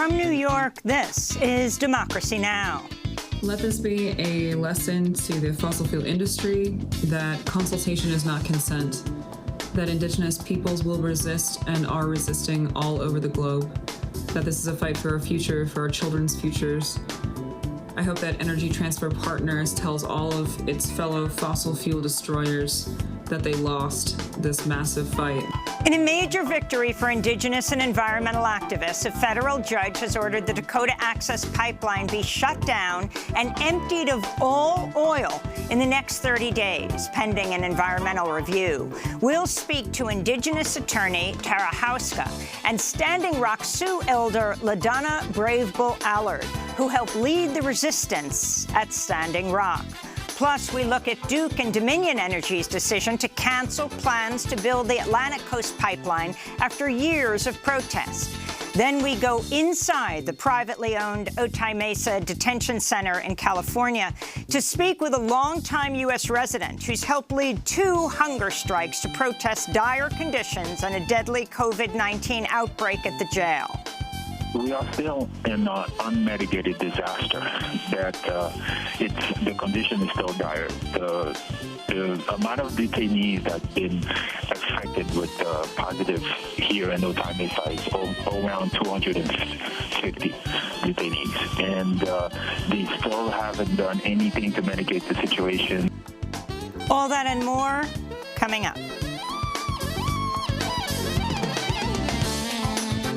From New York, this is Democracy Now! Let this be a lesson to the fossil fuel industry that consultation is not consent, that Indigenous peoples will resist and are resisting all over the globe, that this is a fight for our future, for our children's futures. I hope that Energy Transfer Partners tells all of its fellow fossil fuel destroyers that they lost this massive fight. In a major victory for Indigenous and environmental activists, a federal judge has ordered the Dakota Access Pipeline be shut down and emptied of all oil in the next 30 days, pending an environmental review. We'll speak to Indigenous attorney Tara Hauska and Standing Rock Sioux elder LaDonna Brave Bull Allard, who helped lead the resistance at Standing Rock. Plus, we look at Duke and Dominion Energy's decision to cancel plans to build the Atlantic Coast Pipeline after years of protest. Then we go inside the privately owned Otay Mesa Detention Center in California to speak with a longtime U.S. resident who's helped lead 2 hunger strikes to protest dire conditions and a deadly COVID-19 outbreak at the jail. We are still in an unmitigated disaster. That the condition is still dire. The amount of detainees that's been affected with positive here in Otay Mesa is around 250 detainees, and they still haven't done anything to mitigate the situation. All that and more coming up.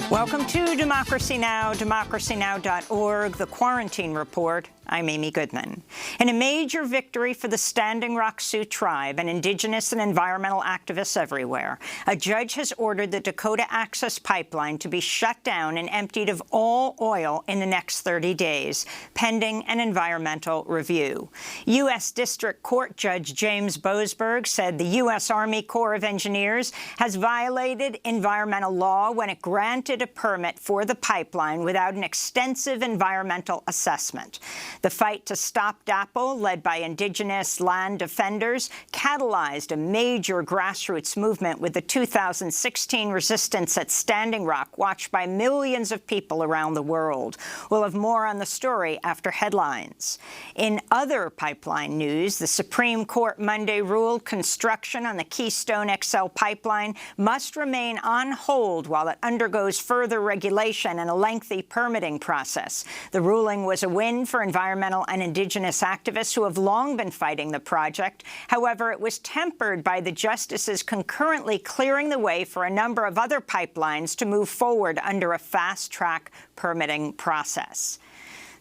Welcome to Democracy Now!, democracynow.org, The Quarantine Report. I'm Amy Goodman. In a major victory for the Standing Rock Sioux tribe and Indigenous and environmental activists everywhere, a judge has ordered the Dakota Access Pipeline to be shut down and emptied of all oil in the next 30 days, pending an environmental review. U.S. District Court Judge James Boasberg said the U.S. Army Corps of Engineers has violated environmental law when it granted a permit for the pipeline without an extensive environmental assessment. The fight to stop DAPL, led by Indigenous land defenders, catalyzed a major grassroots movement with the 2016 resistance at Standing Rock, watched by millions of people around the world. We'll have more on the story after headlines. In other pipeline news, the Supreme Court Monday ruled construction on the Keystone XL pipeline must remain on hold while it undergoes further regulation and a lengthy permitting process. The ruling was a win for environmental and Indigenous activists who have long been fighting the project. However, it was tempered by the justices concurrently clearing the way for a number of other pipelines to move forward under a fast-track permitting process.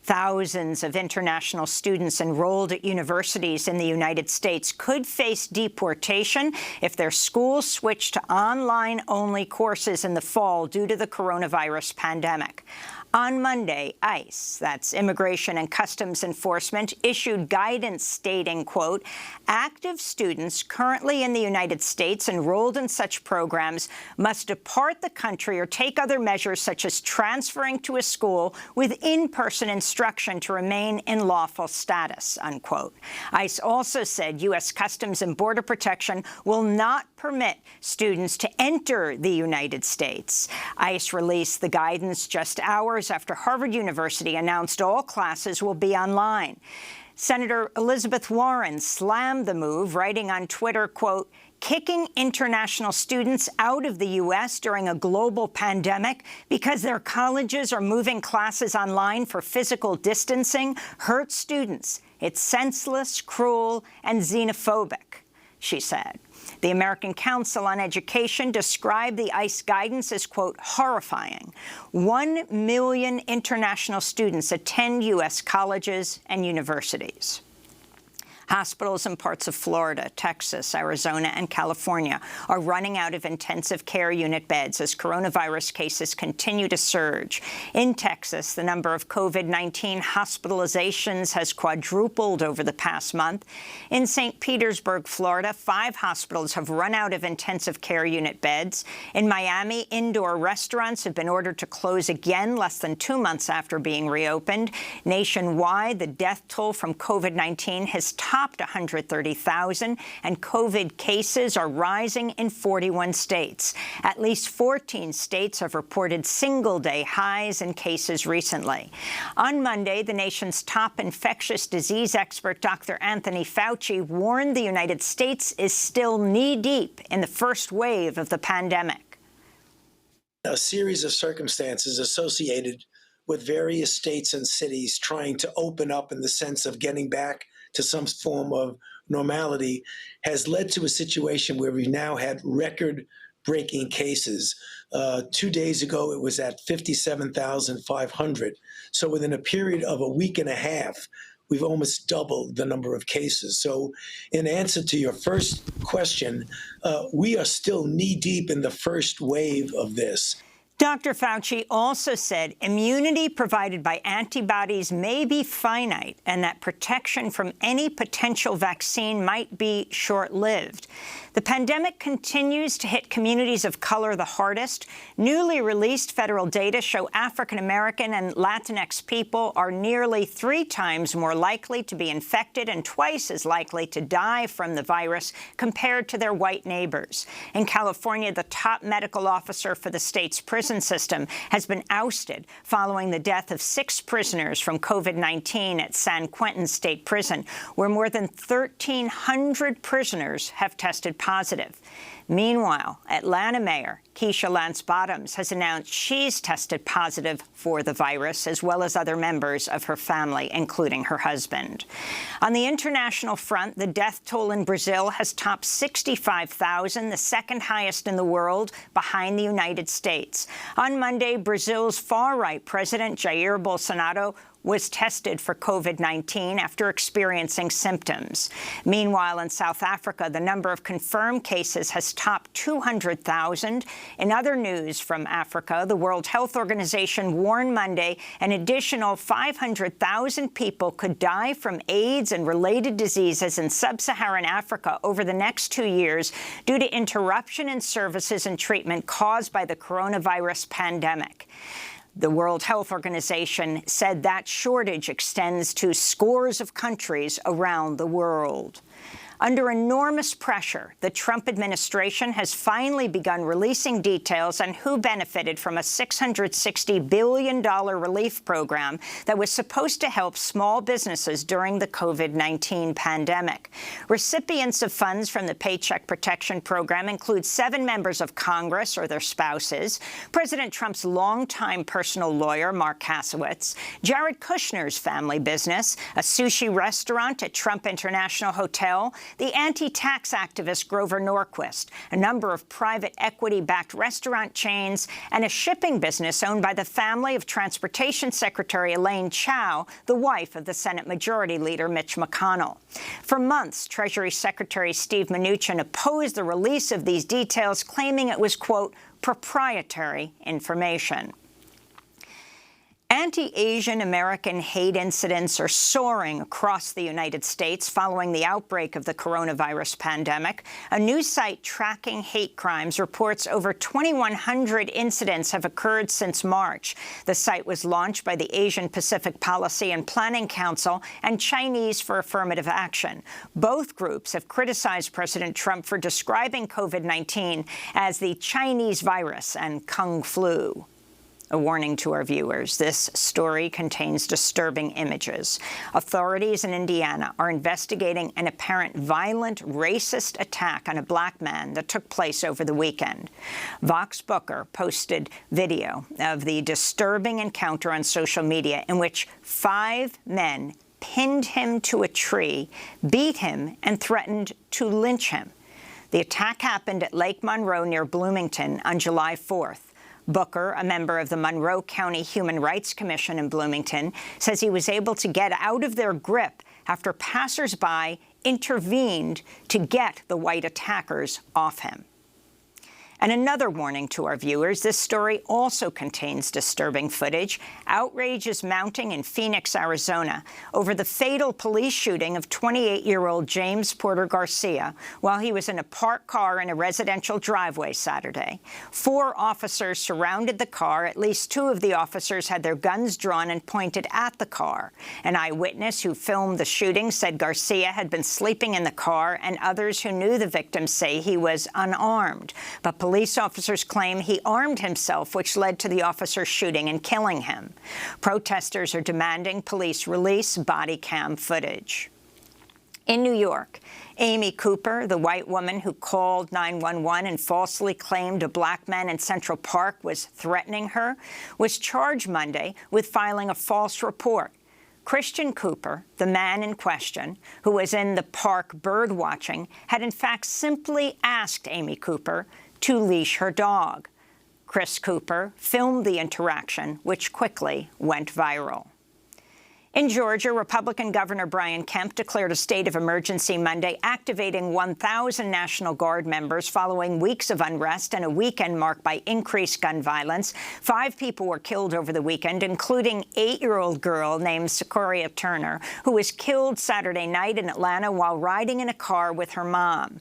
Thousands of international students enrolled at universities in the United States could face deportation if their schools switch to online-only courses in the fall due to the coronavirus pandemic. On Monday, ICE, that's Immigration and Customs Enforcement, issued guidance stating, quote, active students currently in the United States enrolled in such programs must depart the country or take other measures such as transferring to a school with in-person instruction to remain in lawful status, unquote. ICE also said U.S. Customs and Border Protection will not permit students to enter the United States. ICE released the guidance just hours after Harvard University announced all classes will be online. Senator Elizabeth Warren slammed the move, writing on Twitter, quote, kicking international students out of the U.S. during a global pandemic because their colleges are moving classes online for physical distancing hurts students. It's senseless, cruel, and xenophobic, she said. The American Council on Education described the ICE guidance as, quote, horrifying. 1 million international students attend U.S. colleges and universities. Hospitals in parts of Florida, Texas, Arizona, and California are running out of intensive care unit beds as coronavirus cases continue to surge. In Texas, the number of COVID-19 hospitalizations has quadrupled over the past month. In St. Petersburg, Florida, 5 hospitals have run out of intensive care unit beds. In Miami, indoor restaurants have been ordered to close again less than 2 months after being reopened. Nationwide, the death toll from COVID-19 has topped topped 130,000, and COVID cases are rising in 41 states. At least 14 states have reported single-day highs in cases recently. On Monday, the nation's top infectious disease expert, Dr. Anthony Fauci, warned the United States is still knee-deep in the first wave of the pandemic. A series of circumstances associated with various states and cities trying to open up in the sense of getting back to some form of normality has led to a situation where we've now had record-breaking cases. 2 days ago, it was at 57,500. So within a period of a week and a half, we've almost doubled the number of cases. So in answer to your first question, we are still knee-deep in the first wave of this. Dr. Fauci also said immunity provided by antibodies may be finite and that protection from any potential vaccine might be short-lived. The pandemic continues to hit communities of color the hardest. Newly released federal data show African-American and Latinx people are nearly 3 times more likely to be infected and twice as likely to die from the virus compared to their white neighbors. In California, the top medical officer for the state's prison system has been ousted following the death of 6 prisoners from COVID-19 at San Quentin State Prison, where more than 1,300 prisoners have tested positive. Meanwhile, Atlanta Mayor Keisha Lance Bottoms has announced she's tested positive for the virus, as well as other members of her family, including her husband. On the international front, the death toll in Brazil has topped 65,000, the second highest in the world, behind the United States. On Monday, Brazil's far-right president, Jair Bolsonaro, was tested for COVID-19 after experiencing symptoms. Meanwhile, in South Africa, the number of confirmed cases has topped 200,000. In other news from Africa, the World Health Organization warned Monday an additional 500,000 people could die from AIDS and related diseases in sub-Saharan Africa over the next 2 years due to interruption in services and treatment caused by the coronavirus pandemic. The World Health Organization said that shortage extends to scores of countries around the world. Under enormous pressure, the Trump administration has finally begun releasing details on who benefited from a $660 billion relief program that was supposed to help small businesses during the COVID-19 pandemic. Recipients of funds from the Paycheck Protection Program include 7 members of Congress or their spouses, President Trump's longtime personal lawyer, Mark Kasowitz, Jared Kushner's family business, a sushi restaurant at Trump International Hotel, the anti-tax activist Grover Norquist, a number of private equity-backed restaurant chains, and a shipping business owned by the family of Transportation Secretary Elaine Chao, the wife of the Senate Majority Leader Mitch McConnell. For months, Treasury Secretary Steve Mnuchin opposed the release of these details, claiming it was, quote, proprietary information. Anti-Asian American hate incidents are soaring across the United States following the outbreak of the coronavirus pandemic. A new site tracking hate crimes reports over 2,100 incidents have occurred since March. The site was launched by the Asian Pacific Policy and Planning Council and Chinese for Affirmative Action. Both groups have criticized President Trump for describing COVID-19 as the Chinese virus and Kung flu. A warning to our viewers, this story contains disturbing images. Authorities in Indiana are investigating an apparent violent, racist attack on a black man that took place over the weekend. Vox Booker posted video of the disturbing encounter on social media in which 5 men pinned him to a tree, beat him, and threatened to lynch him. The attack happened at Lake Monroe near Bloomington on July 4th. Booker, a member of the Monroe County Human Rights Commission in Bloomington, says he was able to get out of their grip after passersby intervened to get the white attackers off him. And another warning to our viewers, this story also contains disturbing footage. Outrage is mounting in Phoenix, Arizona, over the fatal police shooting of 28-year-old James Porter Garcia while he was in a parked car in a residential driveway Saturday. 4 officers surrounded the car. At least 2 of the officers had their guns drawn and pointed at the car. An eyewitness who filmed the shooting said Garcia had been sleeping in the car, and others who knew the victim say he was unarmed. But police officers claim he armed himself, which led to the officer shooting and killing him. Protesters are demanding police release body cam footage. In New York, Amy Cooper, the white woman who called 911 and falsely claimed a black man in Central Park was threatening her, was charged Monday with filing a false report. Christian Cooper, the man in question, who was in the park bird watching, had in fact simply asked Amy Cooper to leash her dog. Chris Cooper filmed the interaction, which quickly went viral. In Georgia, Republican Governor Brian Kemp declared a state of emergency Monday, activating 1,000 National Guard members following weeks of unrest and a weekend marked by increased gun violence. 5 people were killed over the weekend, including 8-year-old girl named Sequoia Turner, who was killed Saturday night in Atlanta while riding in a car with her mom.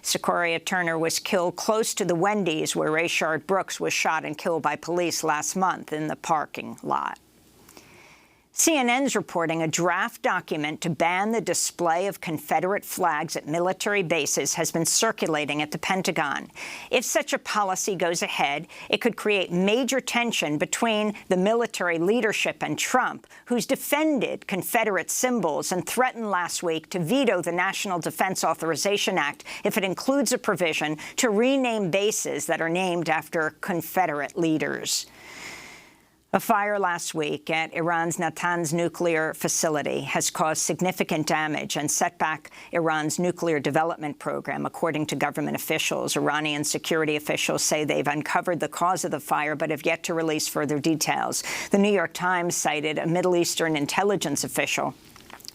Sequoia Turner was killed close to the Wendy's where Rayshard Brooks was shot and killed by police last month in the parking lot. CNN's reporting a draft document to ban the display of Confederate flags at military bases has been circulating at the Pentagon. If such a policy goes ahead, it could create major tension between the military leadership and Trump, who's defended Confederate symbols and threatened last week to veto the National Defense Authorization Act if it includes a provision to rename bases that are named after Confederate leaders. A fire last week at Iran's Natanz nuclear facility has caused significant damage and set back Iran's nuclear development program, according to government officials. Iranian security officials say they've uncovered the cause of the fire but have yet to release further details. The New York Times cited a Middle Eastern intelligence official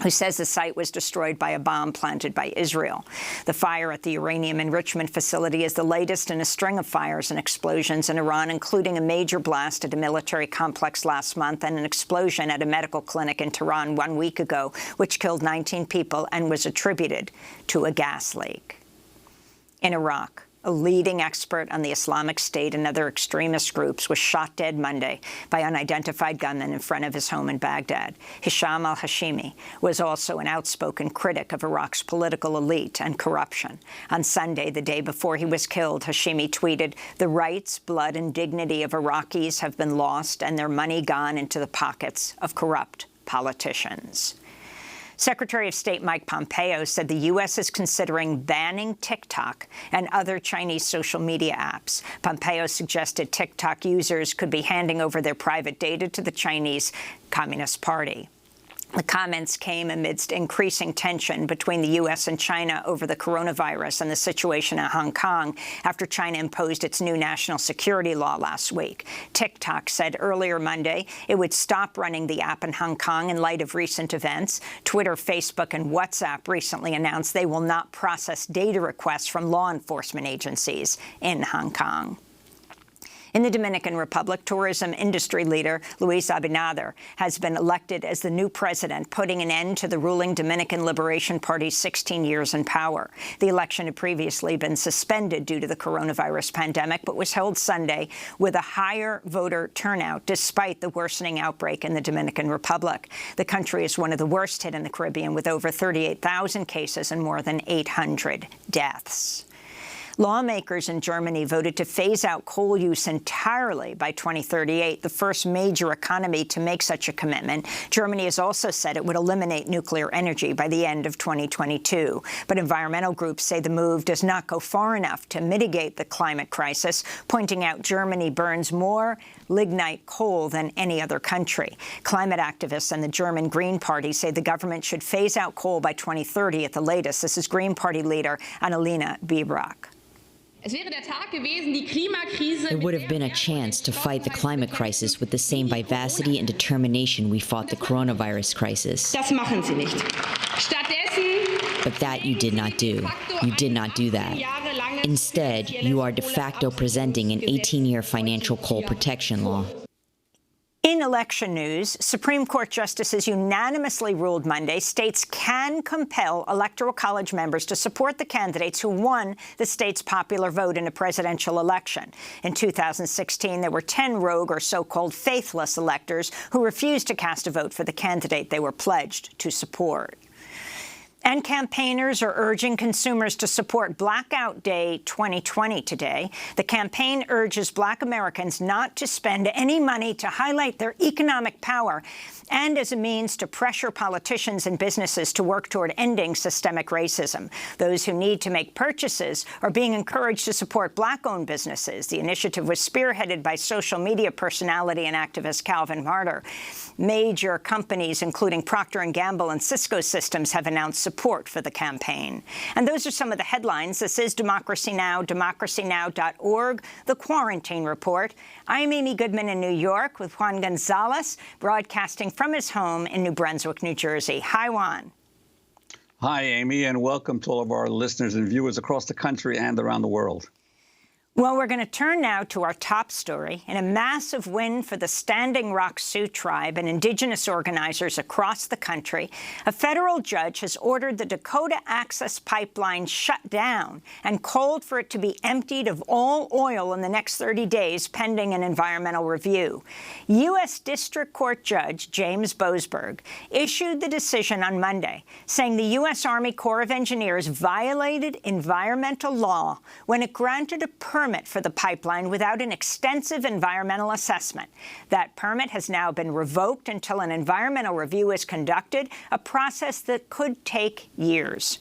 who says the site was destroyed by a bomb planted by Israel. The fire at the uranium enrichment facility is the latest in a string of fires and explosions in Iran, including a major blast at a military complex last month and an explosion at a medical clinic in Tehran 1 week ago, which killed 19 people and was attributed to a gas leak. In Iraq, a leading expert on the Islamic State and other extremist groups was shot dead Monday by unidentified gunmen in front of his home in Baghdad. Hisham al-Hashimi was also an outspoken critic of Iraq's political elite and corruption. On Sunday, the day before he was killed, Hashimi tweeted, "The rights, blood, and dignity of Iraqis have been lost and their money gone into the pockets of corrupt politicians." Secretary of State Mike Pompeo said the U.S. is considering banning TikTok and other Chinese social media apps. Pompeo suggested TikTok users could be handing over their private data to the Chinese Communist Party. The comments came amidst increasing tension between the U.S. and China over the coronavirus and the situation in Hong Kong after China imposed its new national security law last week. TikTok said earlier Monday it would stop running the app in Hong Kong in light of recent events. Twitter, Facebook, and WhatsApp recently announced they will not process data requests from law enforcement agencies in Hong Kong. In the Dominican Republic, tourism industry leader Luis Abinader has been elected as the new president, putting an end to the ruling Dominican Liberation Party's 16 years in power. The election had previously been suspended due to the coronavirus pandemic, but was held Sunday with a higher voter turnout despite the worsening outbreak in the Dominican Republic. The country is one of the worst hit in the Caribbean, with over 38,000 cases and more than 800 deaths. Lawmakers in Germany voted to phase out coal use entirely by 2038, the first major economy to make such a commitment. Germany has also said it would eliminate nuclear energy by the end of 2022. But environmental groups say the move does not go far enough to mitigate the climate crisis, pointing out Germany burns more lignite coal than any other country. Climate activists and the German Green Party say the government should phase out coal by 2030 at the latest. This is Green Party leader Annalena Baerbock. It would have been a chance to fight the climate crisis with the same vivacity and determination we fought the coronavirus crisis. But that you did not do. You did not do that. Instead, you are de facto presenting an 18-year financial coal protection law. In election news, Supreme Court justices unanimously ruled Monday states can compel Electoral College members to support the candidates who won the state's popular vote in a presidential election. In 2016, there were 10 rogue or so-called faithless electors who refused to cast a vote for the candidate they were pledged to support. And campaigners are urging consumers to support Blackout Day 2020 today. The campaign urges Black Americans not to spend any money to highlight their economic power and as a means to pressure politicians and businesses to work toward ending systemic racism. Those who need to make purchases are being encouraged to support Black-owned businesses. The initiative was spearheaded by social media personality and activist Calvin Martyr. Major companies, including Procter & Gamble and Cisco Systems, have announced support for the campaign. And those are some of the headlines. This is Democracy Now!, DemocracyNow.org, The Quarantine Report. I'm Amy Goodman in New York with Juan Gonzalez, broadcasting from his home in New Brunswick, New Jersey. Hi, Juan. Hi, Amy, and welcome to all of our listeners and viewers across the country and around the world. Well, we're going to turn now to our top story. In a massive win for the Standing Rock Sioux Tribe and indigenous organizers across the country, a federal judge has ordered the Dakota Access Pipeline shut down and called for it to be emptied of all oil in the next 30 days, pending an environmental review. U.S. District Court Judge James Boasberg issued the decision on Monday, saying the U.S. Army Corps of Engineers violated environmental law when it granted a permit for the pipeline without an extensive environmental assessment. That permit has now been revoked until an environmental review is conducted, a process that could take years.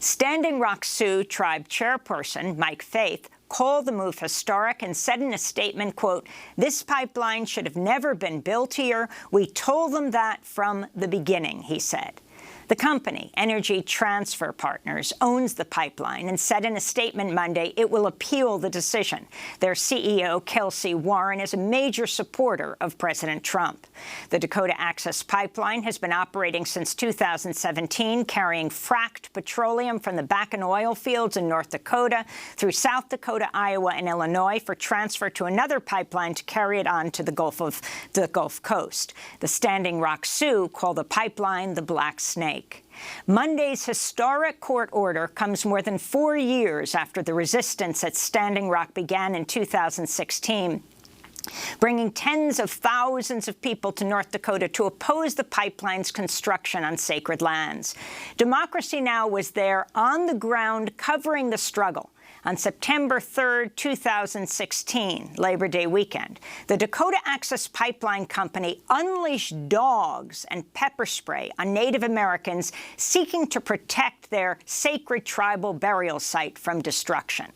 Standing Rock Sioux Tribe chairperson Mike Faith called the move historic and said in a statement, quote, "This pipeline should have never been built here. We told them that from the beginning," he said. The company, Energy Transfer Partners, owns the pipeline and said in a statement Monday it will appeal the decision. Their CEO, Kelsey Warren, is a major supporter of President Trump. The Dakota Access Pipeline has been operating since 2017, carrying fracked petroleum from the Bakken oil fields in North Dakota through South Dakota, Iowa, and Illinois for transfer to another pipeline to carry it on to the Gulf Coast. The Standing Rock Sioux call the pipeline the Black Snake. Monday's historic court order comes more than 4 years after the resistance at Standing Rock began in 2016, bringing tens of thousands of people to North Dakota to oppose the pipeline's construction on sacred lands. Democracy Now! Was there on the ground covering the struggle. On September 3rd, 2016, Labor Day weekend, the Dakota Access Pipeline Company unleashed dogs and pepper spray on Native Americans seeking to protect their sacred tribal burial site from destruction.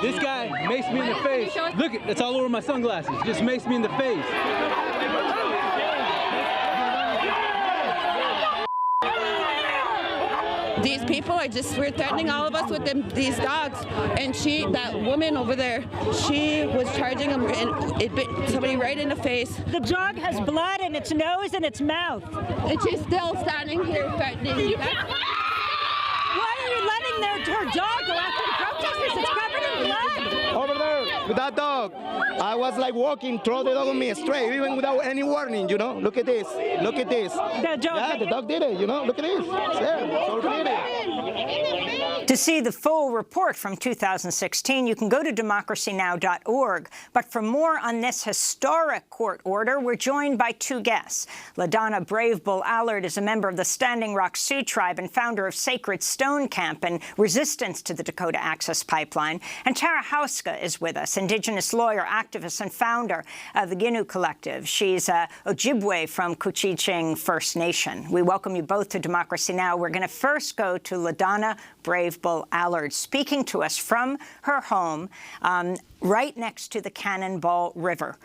This guy maced me in the face. Look, it's all over my sunglasses. Just maced me in the face. These people are just, we're threatening all of us with these dogs. And that woman over there, she was charging them and it bit somebody right in the face. The dog has blood in its nose and its mouth. And she's still standing here threatening you. Why are you letting her dog go after the protesters? It's covered in blood. Over there with that dog. I was like walking, throw the dog on me straight, even without any warning, you know. Look at this. Look at this. The dog. Yeah, the dog did it, you know. Look at this. Yeah, so did it. To see the full report from 2016, you can go to DemocracyNow.org. But for more on this historic court order, we're joined by two guests. LaDonna Brave Bull Allard is a member of the Standing Rock Sioux Tribe and founder of Sacred Stone Camp and Resistance to the Dakota Access Pipeline. And Tara Hauska is with us, indigenous lawyer, activist, and founder of the Ginu Collective. She's Ojibwe from Couchiching First Nation. We welcome you both to Democracy Now! We're going to first go to LaDonna Brave Brave Bull Allard, speaking to us from her home right next to the Cannonball River.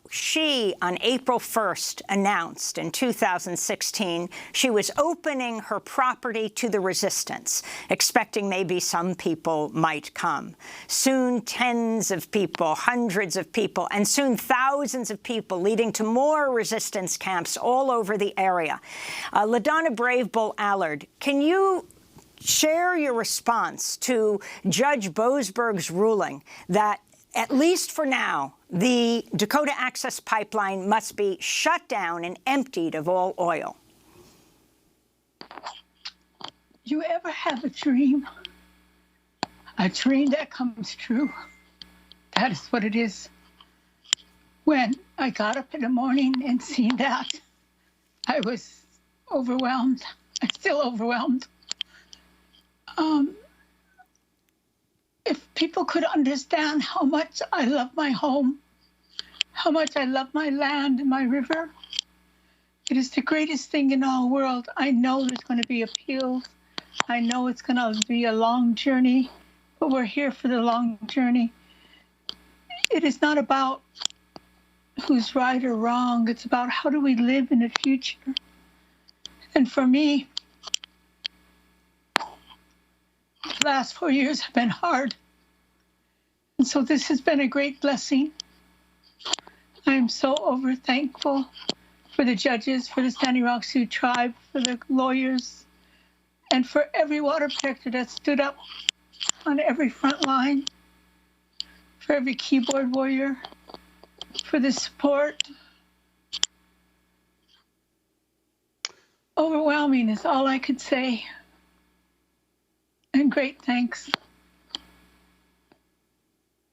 She, on April 1st, announced in 2016 she was opening her property to the resistance, expecting maybe some people might come. Soon, tens of people, hundreds of people, and soon thousands of people, leading to more resistance camps all over the area. LaDonna Brave Bull Allard, can you share your response to Judge Boasberg's ruling that, at least for now, the Dakota Access Pipeline must be shut down and emptied of all oil? You ever have a dream that comes true? That is what it is. When I got up in the morning and seen that, I was overwhelmed. I'm still overwhelmed. If people could understand how much I love my home, how much I love my land and my river, it is the greatest thing in all the world. I know there's going to be appeals. I know it's going to be a long journey, but we're here for the long journey. It is not about who's right or wrong. It's about how do we live in the future. And for me, the last 4 years have been hard. And so this has been a great blessing. I am so over thankful for the judges, for the Standing Rock Sioux tribe, for the lawyers, and for every water protector that stood up on every front line, for every keyboard warrior, for the support. Overwhelming is all I could say. And great thanks.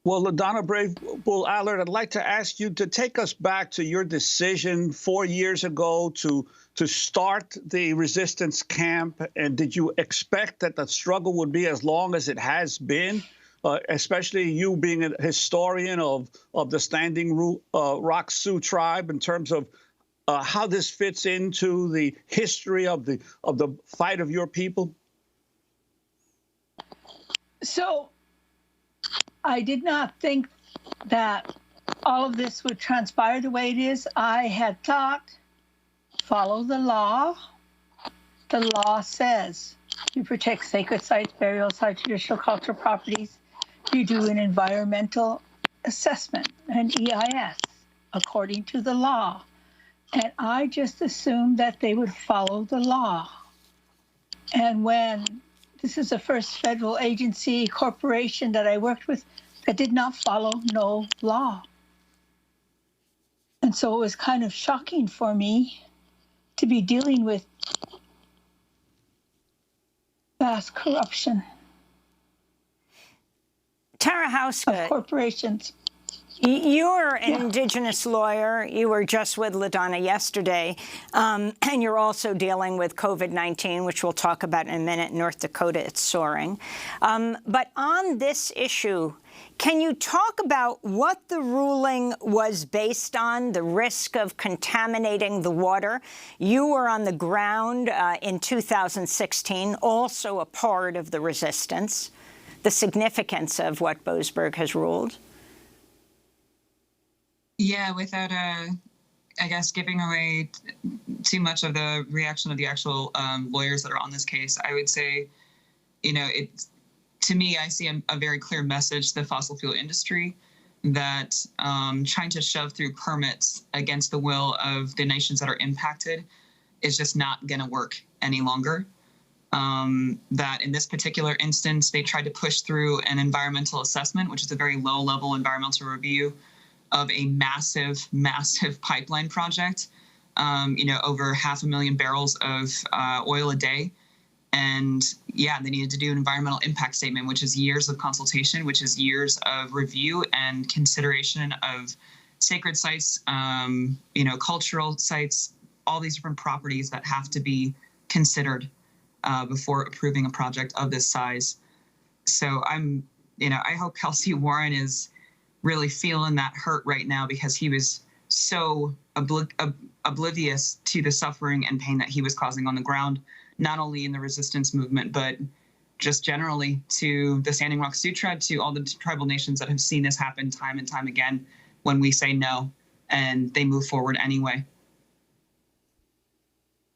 Well, LaDonna Brave Bull Allard, I'd like to ask you to take us back to your decision 4 years ago to start the resistance camp. And did you expect that the struggle would be as long as it has been, especially you being a historian of the Standing Rock Sioux tribe, in terms of how this fits into the history of the fight of your people? So I did not think that all of this would transpire the way it is. I had thought, follow the law. The law says you protect sacred sites, burial sites, traditional cultural properties. You do an environmental assessment, an EIS, according to the law. And I just assumed that they would follow the law. And when this is the first federal agency, corporation that I worked with that did not follow no law. And so it was kind of shocking for me to be dealing with vast corruption Tara Hauska, of corporations. You're an Indigenous lawyer. You were just with LaDonna yesterday, and you're also dealing with COVID-19, which we'll talk about in a minute. In North Dakota, it's soaring. But on this issue, can you talk about what the ruling was based on, the risk of contaminating the water? You were on the ground in 2016, also a part of the resistance, the significance of what Boasberg has ruled. Yeah, without, I guess, giving away too much of the reaction of the actual lawyers that are on this case, I would say, you know, to me, I see a very clear message to the fossil fuel industry that trying to shove through permits against the will of the nations that are impacted is just not going to work any longer. That in this particular instance, they tried to push through an environmental assessment, which is a very low-level environmental review of a massive, massive pipeline project, you know, over 500,000 barrels of oil a day. And yeah, they needed to do an environmental impact statement, which is years of consultation, which is years of review and consideration of sacred sites, you know, cultural sites, all these different properties that have to be considered before approving a project of this size. So I hope Kelsey Warren is really feeling that hurt right now, because he was so oblivious to the suffering and pain that he was causing on the ground, not only in the resistance movement, but just generally to the Standing Rock Sutra, to all the tribal nations that have seen this happen time and time again when we say no and they move forward anyway.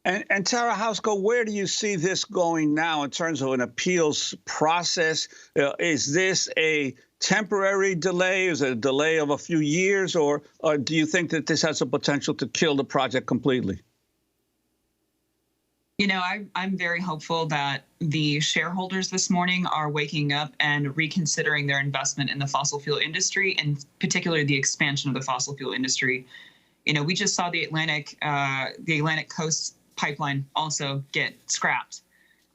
And Tara Houseco, where do you see this going now in terms of an appeals process? Is this a temporary delay? Is it a delay of a few years? Or do you think that this has the potential to kill the project completely? You know, I'm very hopeful that the shareholders this morning are waking up and reconsidering their investment in the fossil fuel industry, and particularly the expansion of the fossil fuel industry. You know, we just saw the Atlantic Coast pipeline also get scrapped.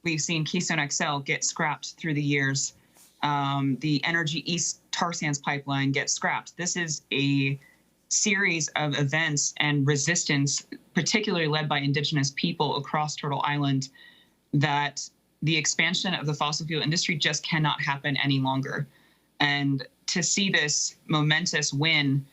We've seen Keystone XL get scrapped through the years. The Energy East tar sands pipeline gets scrapped. This is a series of events and resistance, particularly led by indigenous people across Turtle Island, that the expansion of the fossil fuel industry just cannot happen any longer. And to see this momentous win,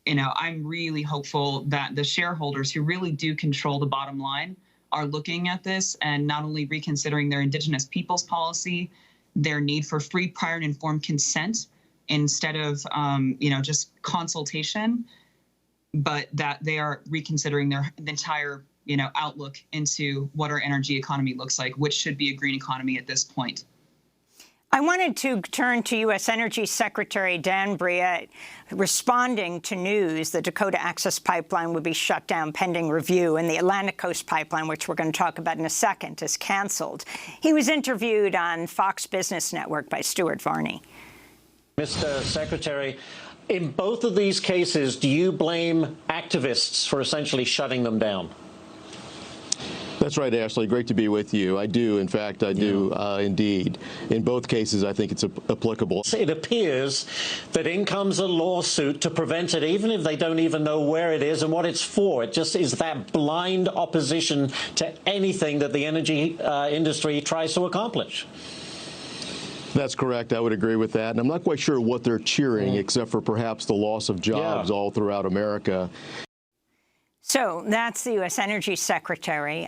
you know, I'm really hopeful that the shareholders who really do control the bottom line are looking at this and not only reconsidering their indigenous peoples policy, their need for free, prior, and informed consent instead of, you know, just consultation, but that they are reconsidering their entire, you know, outlook into what our energy economy looks like, which should be a green economy at this point. I wanted to turn to U.S. Energy Secretary Dan Brea responding to news the Dakota Access Pipeline would be shut down pending review, and the Atlantic Coast Pipeline, which we're going to talk about in a second, is canceled. He was interviewed on Fox Business Network by Stuart Varney. Mr. Secretary, in both of these cases, do you blame activists for essentially shutting them down? That's right, Ashley. Great to be with you. I do. In fact, I do indeed. In both cases, I think it's applicable. It appears that in comes a lawsuit to prevent it, even if they don't even know where it is and what it's for. It just is that blind opposition to anything that the energy industry tries to accomplish. That's correct. I would agree with that. And I'm not quite sure what they're cheering, except for perhaps the loss of jobs all throughout America. So that's the U.S. Energy Secretary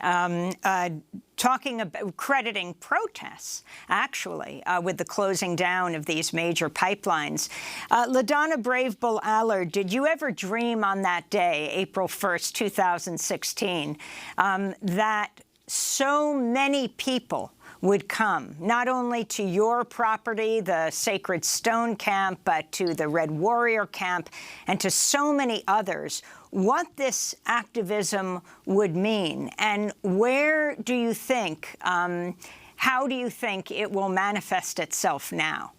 talking about crediting protests, actually, with the closing down of these major pipelines. LaDonna Brave Bull Allard, did you ever dream on that day, April 1st, 2016, that so many people would come, not only to your property, the Sacred Stone Camp, but to the Red Warrior Camp and to so many others, what this activism would mean? And where do you think, how do you think it will manifest itself now?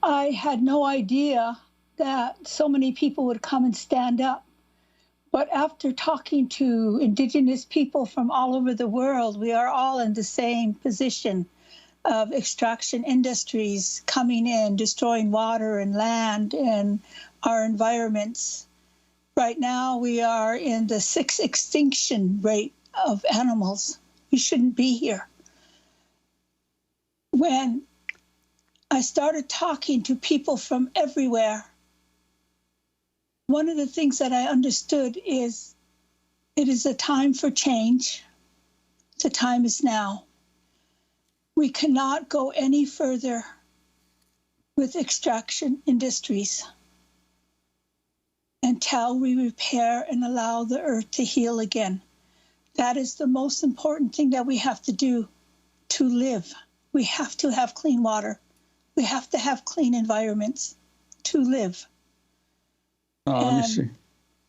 I had no idea that so many people would come and stand up. But after talking to Indigenous people from all over the world, we are all in the same position of extraction industries coming in, destroying water and land and our environments. Right now, we are in the 6th extinction rate of animals. We shouldn't be here. When I started talking to people from everywhere, one of the things that I understood is it is a time for change. The time is now. We cannot go any further with extraction industries until we repair and allow the earth to heal again. That is the most important thing that we have to do to live. We have to have clean water. We have to have clean environments to live. Let me see.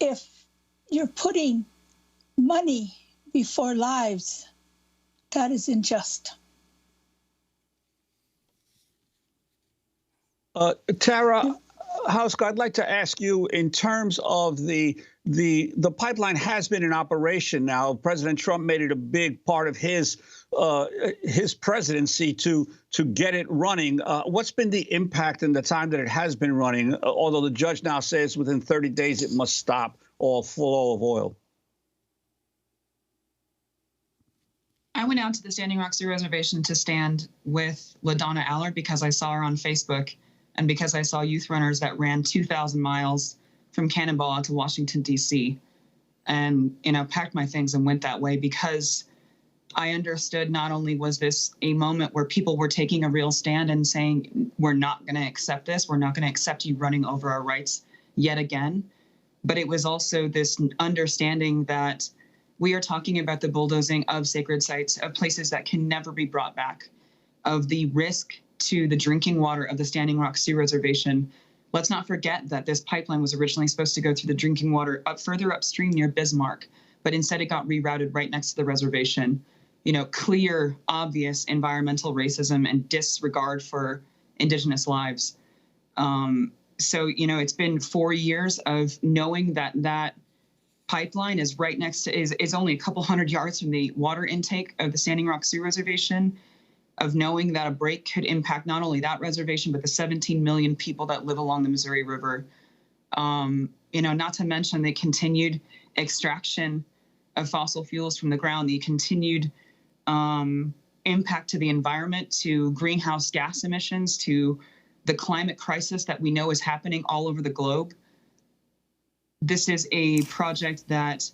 If you're putting money before lives, that is unjust. Tara Houseco, I'd like to ask you, in terms of the pipeline has been in operation now. President Trump made it a big part of his presidency to get it running. What's been the impact in the time that it has been running? Although the judge now says within 30 days it must stop all flow of oil. I went out to the Standing Rock Sioux Reservation to stand with LaDonna Allard because I saw her on Facebook and because I saw youth runners that ran 2,000 miles from Cannonball to Washington, D.C. and, you know, packed my things and went that way because I understood not only was this a moment where people were taking a real stand and saying, we're not going to accept this, we're not going to accept you running over our rights yet again, but it was also this understanding that we are talking about the bulldozing of sacred sites, of places that can never be brought back, of the risk to the drinking water of the Standing Rock Sioux Reservation. Let's not forget that this pipeline was originally supposed to go through the drinking water further upstream near Bismarck, but instead it got rerouted right next to the reservation. You know, clear, obvious environmental racism and disregard for Indigenous lives. So, you know, it's been 4 years of knowing that that pipeline is right next to, is only a couple hundred yards from the water intake of the Standing Rock Sioux Reservation, of knowing that a break could impact not only that reservation, but the 17 million people that live along the Missouri River. You know, not to mention the continued extraction of fossil fuels from the ground, the continued impact to the environment, to greenhouse gas emissions, to the climate crisis that we know is happening all over the globe. This is a project that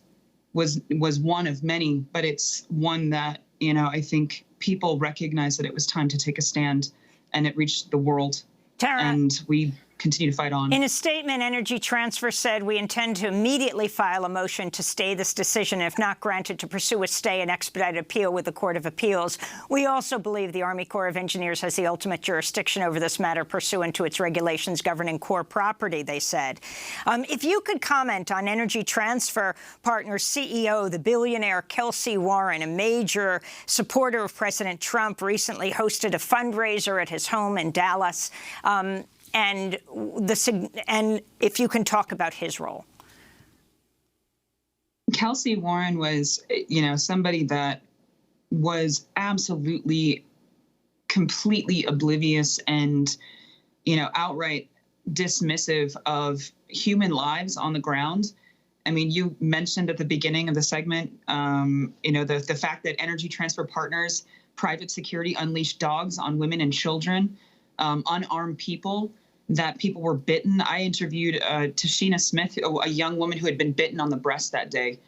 was one of many, but it's one that, you know, I think people recognize that it was time to take a stand, and it reached the world. Tara, and we continue to fight on. In a statement, Energy Transfer said, we intend to immediately file a motion to stay this decision, if not granted, to pursue a stay and expedited appeal with the Court of Appeals. We also believe the Army Corps of Engineers has the ultimate jurisdiction over this matter pursuant to its regulations governing Corps property, they said. If you could comment on Energy Transfer Partners CEO, the billionaire Kelsey Warren, a major supporter of President Trump, recently hosted a fundraiser at his home in Dallas. And if you can talk about his role. Kelsey Warren was, you know, somebody that was absolutely, completely oblivious and, you know, outright dismissive of human lives on the ground. I mean, you mentioned at the beginning of the segment, you know, the fact that Energy Transfer Partners, private security, unleashed dogs on women and children, unarmed people, that people were bitten. I interviewed Tashina Smith, a young woman who had been bitten on the breast that day,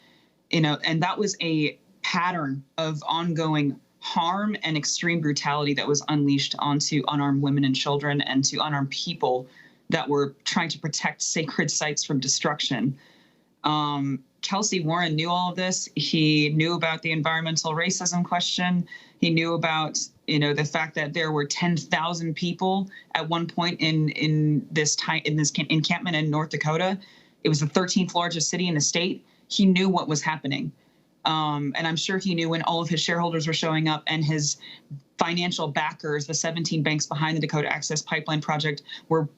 you know, and that was a pattern of ongoing harm and extreme brutality that was unleashed onto unarmed women and children and to unarmed people that were trying to protect sacred sites from destruction. Kelsey Warren knew all of this. He knew about the environmental racism question. He knew about, you know, the fact that there were 10,000 people at one point in this encampment in North Dakota. It was the 13th largest city in the state. He knew what was happening. And I'm sure he knew when all of his shareholders were showing up and his financial backers, the 17 banks behind the Dakota Access Pipeline project, were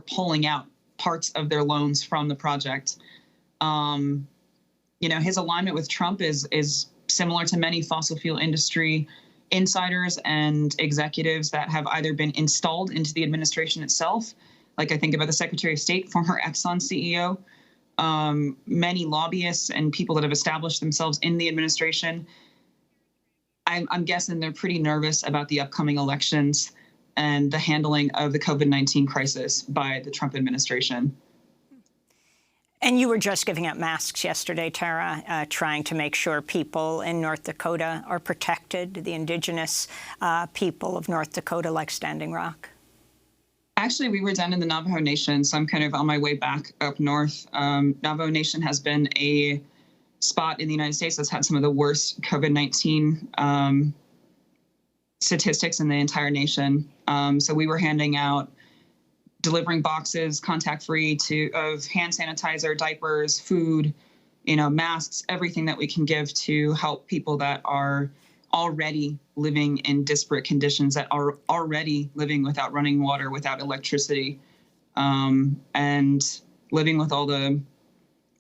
pulling out parts of their loans from the project. You know, his alignment with Trump is similar to many fossil fuel industry insiders and executives that have either been installed into the administration itself, like I think about the Secretary of State, former Exxon CEO, many lobbyists and people that have established themselves in the administration. I'm guessing they're pretty nervous about the upcoming elections and the handling of the COVID-19 crisis by the Trump administration. And you were just giving out masks yesterday, Tara, trying to make sure people in North Dakota are protected, the indigenous people of North Dakota, like Standing Rock. Actually, we were down in the Navajo Nation, so I'm kind of on my way back up north. Navajo Nation has been a spot in the United States that's had some of the worst COVID-19 statistics in the entire nation. So we were handing out, delivering boxes, contact-free, of hand sanitizer, diapers, food, you know, masks, everything that we can give to help people that are already living in disparate conditions, that are already living without running water, without electricity, and living with all the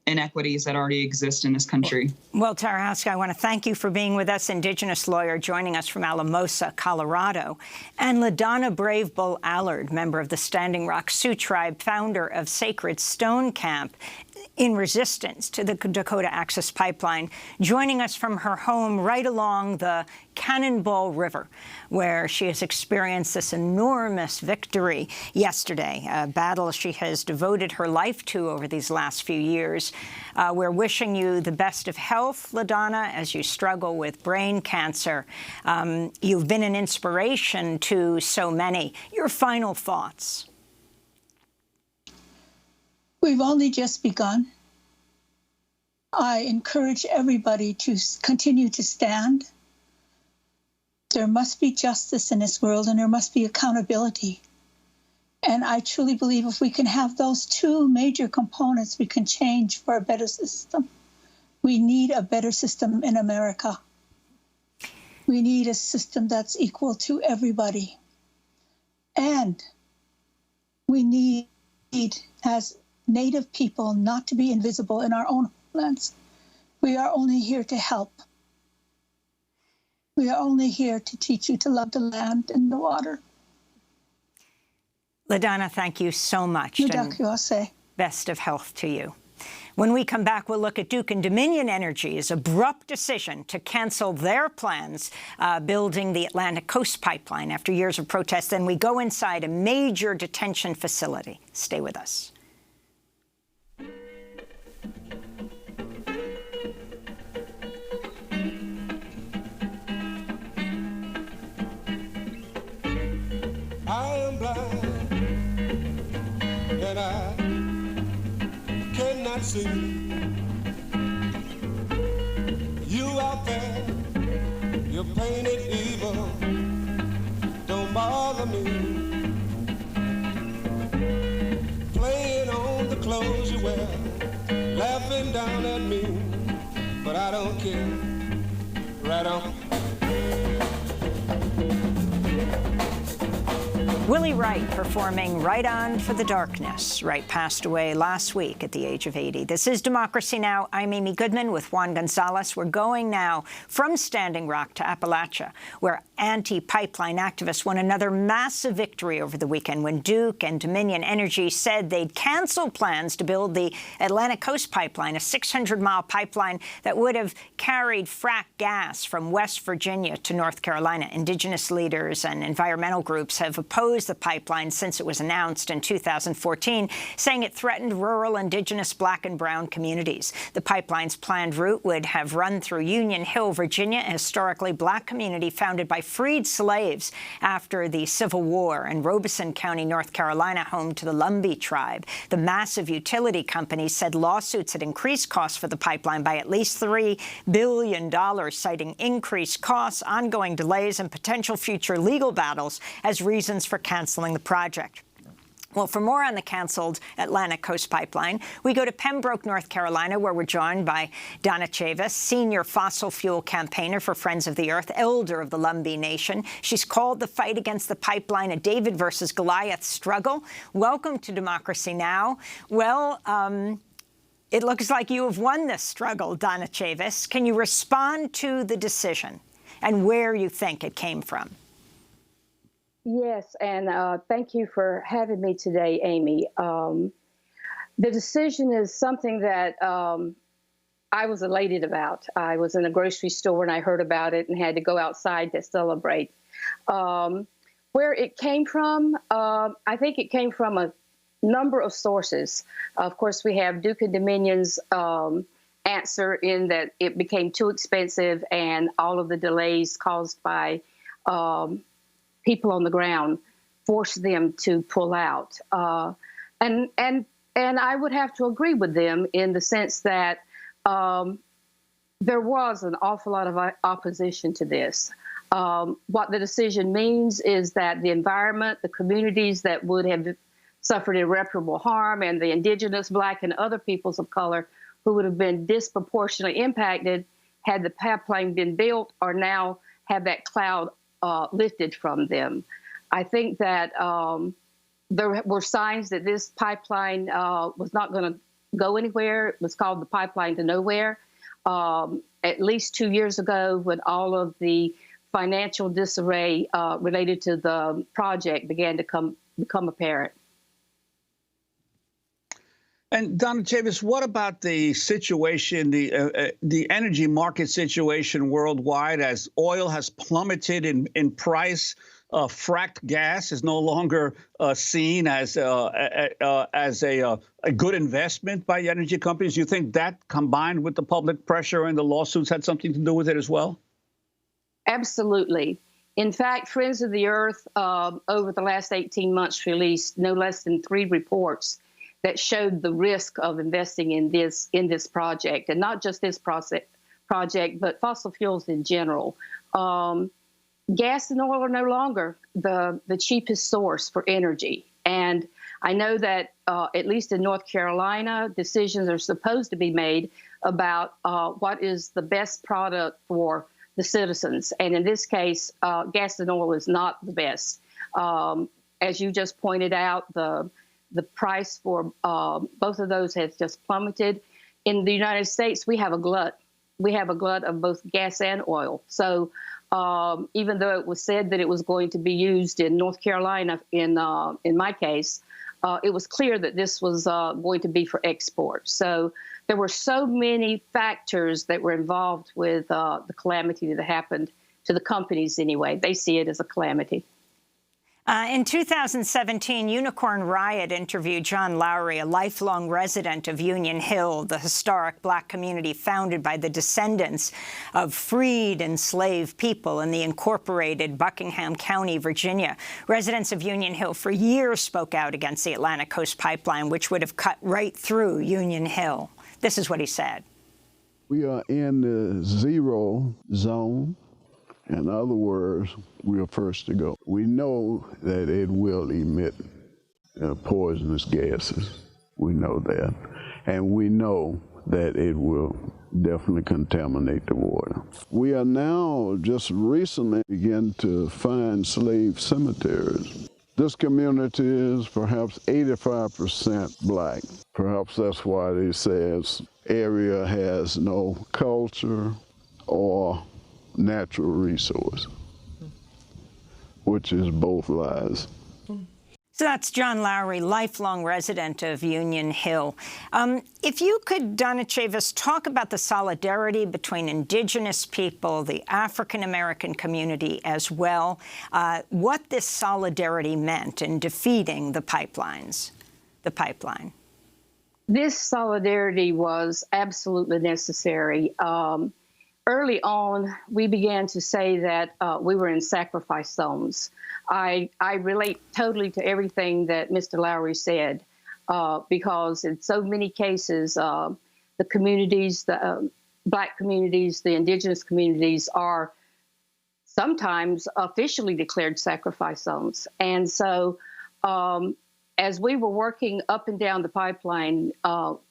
inequities that already exist in this country. Well, Tara Houska, I want to thank you for being with us, Indigenous lawyer joining us from Alamosa, Colorado, and LaDonna Brave Bull Allard, member of the Standing Rock Sioux Tribe, founder of Sacred Stone Camp, in resistance to the Dakota Access Pipeline, joining us from her home right along the Cannonball River, where she has experienced this enormous victory yesterday, a battle she has devoted her life to over these last few years. We're wishing you the best of health, LaDonna, as you struggle with brain cancer. You've been an inspiration to so many. Your final thoughts? We've only just begun. I encourage everybody to continue to stand. There must be justice in this world, and there must be accountability. And I truly believe if we can have those two major components, we can change for a better system. We need a better system in America. We need a system that's equal to everybody. And we need, as Native people, not to be invisible in our own homelands. We are only here to help. We are only here to teach you to love the land and the water. LaDonna, thank you so much. Best of health to you. When we come back, we'll look at Duke and Dominion Energy's abrupt decision to cancel their plans building the Atlantic Coast Pipeline after years of protest. Then we go inside a major detention facility. Stay with us. I am blind and I cannot see. You out there, you're painted evil, don't bother me. Playing on the clothes you wear, laughing down at me, but I don't care. Right on. Willie Wright performing Right On for the Darkness. Wright passed away last week at the age of 80. This is Democracy Now! I'm Amy Goodman with Juan Gonzalez. We're going now from Standing Rock to Appalachia, where anti-pipeline activists won another massive victory over the weekend when Duke and Dominion Energy said they'd cancel plans to build the Atlantic Coast Pipeline, a 600-mile pipeline that would have carried frack gas from West Virginia to North Carolina. Indigenous leaders and environmental groups have opposed the pipeline since it was announced in 2014, saying it threatened rural Indigenous Black and Brown communities. The pipeline's planned route would have run through Union Hill, Virginia, a historically Black community founded by freed slaves after the Civil War, and Robeson County, North Carolina, home to the Lumbee tribe. The massive utility company said lawsuits had increased costs for the pipeline by at least $3 billion, citing increased costs, ongoing delays, and potential future legal battles as reasons for canceling the project. Well, for more on the canceled Atlantic Coast Pipeline, we go to Pembroke, North Carolina, where we're joined by Donna Chavis, senior fossil fuel campaigner for Friends of the Earth, elder of the Lumbee Nation. She's called the fight against the pipeline a David versus Goliath struggle. Welcome to Democracy Now! Well, it looks like you have won this struggle, Donna Chavis. Can you respond to the decision and where you think it came from? Yes, and thank you for having me today, Amy. The decision is something that I was elated about. I was in a grocery store and I heard about it and had to go outside to celebrate. Where it came from, I think it came from a number of sources. Of course, we have Duke and Dominion's answer in that it became too expensive and all of the delays caused by people on the ground forced them to pull out. And I would have to agree with them in the sense that there was an awful lot of opposition to this. What the decision means is that the environment, the communities that would have suffered irreparable harm, and the Indigenous, Black, and other peoples of color who would have been disproportionately impacted had the pipeline been built, are now have that cloud lifted from them. I think that there were signs that this pipeline was not going to go anywhere. It was called the Pipeline to Nowhere. At least 2 years ago, when all of the financial disarray related to the project began to become apparent. And Donna Chavis, what about the situation, the energy market situation worldwide as oil has plummeted in price? Fracked gas is no longer seen as a good investment by energy companies. Do you think that, combined with the public pressure and the lawsuits, had something to do with it as well? Absolutely. In fact, Friends of the Earth, over the last 18 months, released no less than 3 reports that showed the risk of investing in this project, and not just this project, but fossil fuels in general. Gas and oil are no longer the cheapest source for energy. And I know that at least in North Carolina, decisions are supposed to be made about what is the best product for the citizens. And in this case, gas and oil is not the best. As you just pointed out, the price for both of those has just plummeted. In the United States, we have a glut. We have a glut of both gas and oil. So even though it was said that it was going to be used in North Carolina, in my case, it was clear that this was going to be for export. So there were so many factors that were involved with the calamity that happened to the companies anyway. They see it as a calamity. In 2017, Unicorn Riot interviewed John Lowry, a lifelong resident of Union Hill, the historic Black community founded by the descendants of freed enslaved people in the incorporated Buckingham County, Virginia. Residents of Union Hill for years spoke out against the Atlantic Coast Pipeline, which would have cut right through Union Hill. This is what he said. We are in the zero zone. In other words, we are first to go. We know that it will emit poisonous gases. We know that. And we know that it will definitely contaminate the water. We are now just recently begin to find slave cemeteries. This community is perhaps 85% Black. Perhaps that's why they say this area has no culture or natural resource, which is both lies. So that's John Lowry, lifelong resident of Union Hill. If you could, Donna Chavis, talk about the solidarity between Indigenous people, the African-American community as well, what this solidarity meant in defeating the pipeline. This solidarity was absolutely necessary. Early on, we began to say that we were in sacrifice zones. I relate totally to everything that Mr. Lowry said, because in so many cases, the communities, the Black communities, the Indigenous communities are sometimes officially declared sacrifice zones. And so as we were working up and down the pipeline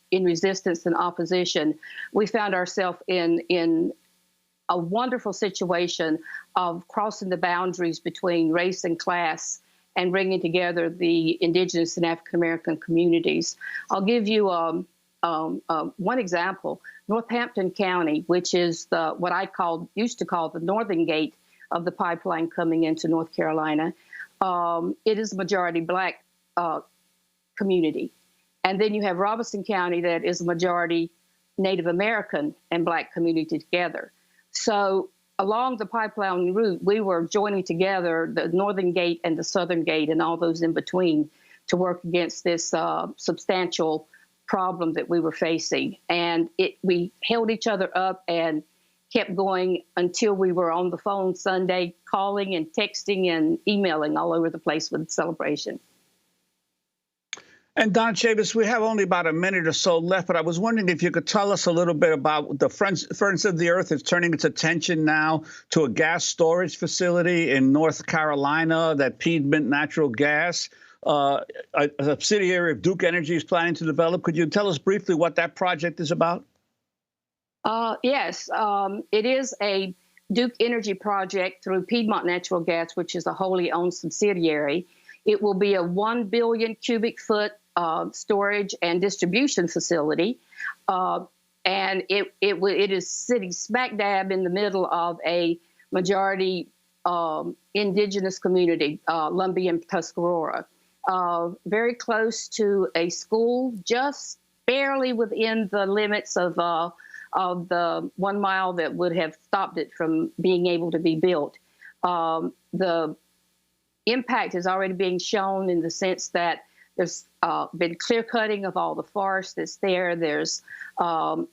in resistance and opposition, we found ourselves in a wonderful situation of crossing the boundaries between race and class and bringing together the Indigenous and African-American communities. I'll give you one example. Northampton County, which is what I used to call the northern gate of the pipeline coming into North Carolina, it is a majority Black community. And then you have Robeson County that is a majority Native American and Black community together. So along the pipeline route, we were joining together the northern gate and the southern gate and all those in between to work against this substantial problem that we were facing. And we held each other up and kept going until we were on the phone Sunday, calling and texting and emailing all over the place with the celebration. And Donna Chavis, we have only about a minute or so left, but I was wondering if you could tell us a little bit about the Friends of the Earth is turning its attention now to a gas storage facility in North Carolina that Piedmont Natural Gas, a subsidiary of Duke Energy, is planning to develop. Could you tell us briefly what that project is about? Yes, it is a Duke Energy project through Piedmont Natural Gas, which is a wholly owned subsidiary. It will be a 1 billion cubic foot storage and distribution facility, and it is sitting smack dab in the middle of a majority Indigenous community, Lumbee and Tuscarora, very close to a school, just barely within the limits of the 1 mile that would have stopped it from being able to be built. The impact is already being shown in the sense that there's been clear cutting of all the forest that's there. There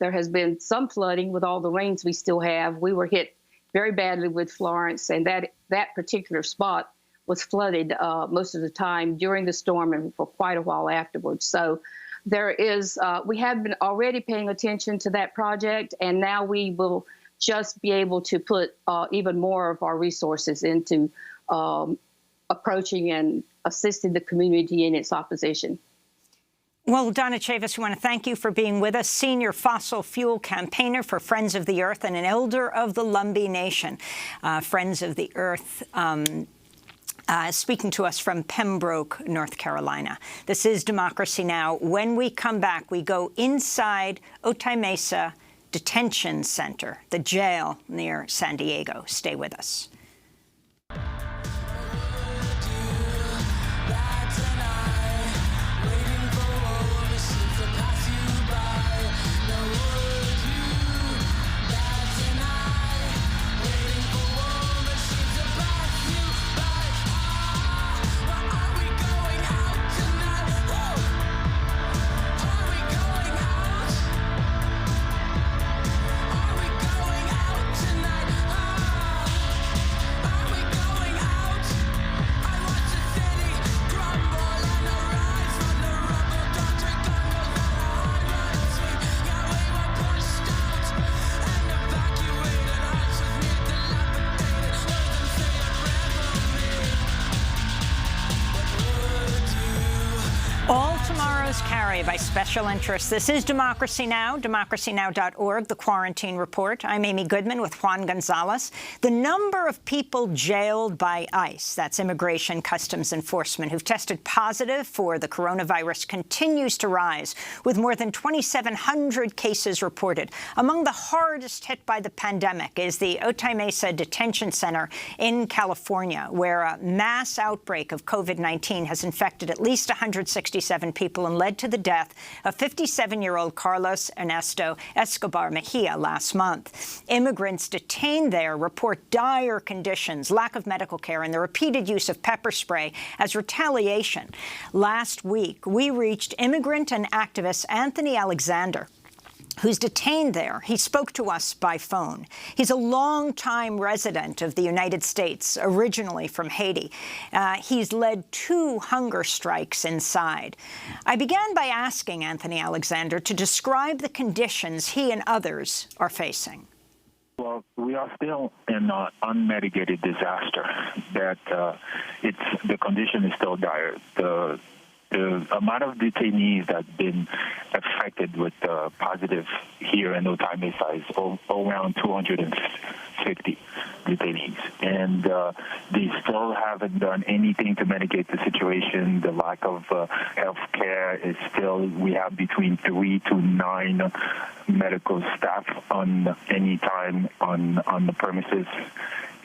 has been some flooding with all the rains we still have. We were hit very badly with Florence, and that particular spot was flooded most of the time during the storm and for quite a while afterwards. So there is, we have been already paying attention to that project, and now we will just be able to put even more of our resources into approaching and assisting the community in its opposition. Well, Donna Chavis, we want to thank you for being with us, senior fossil fuel campaigner for Friends of the Earth and an elder of the Lumbee Nation. Friends of the Earth speaking to us from Pembroke, North Carolina. This is Democracy Now! When we come back, we go inside Otay Mesa Detention Center, the jail near San Diego. Stay with us. All tomorrow's carry by special interests. This is Democracy Now!, democracynow.org, the Quarantine Report. I'm Amy Goodman with Juan Gonzalez. The number of people jailed by ICE, that's Immigration Customs Enforcement, who've tested positive for the coronavirus continues to rise, with more than 2,700 cases reported. Among the hardest hit by the pandemic is the Otay Mesa Detention Center in California, where a mass outbreak of COVID-19 has infected at least 167 people and led to the death of 57-year-old Carlos Ernesto Escobar Mejia last month. Immigrants detained there report dire conditions, lack of medical care, and the repeated use of pepper spray as retaliation. Last week, we reached immigrant and activist Anthony Alexander, who's detained there. He spoke to us by phone. He's a longtime resident of the United States, originally from Haiti. He's led 2 hunger strikes inside. I began by asking Anthony Alexander to describe the conditions he and others are facing. Well, we are still in an unmitigated disaster. That the condition is still dire. The amount of detainees that have been affected with positive here in Otay Mesa is around 250 detainees. And they still haven't done anything to mitigate the situation. The lack of health care is still, we have between 3 to 9 medical staff on any time on the premises.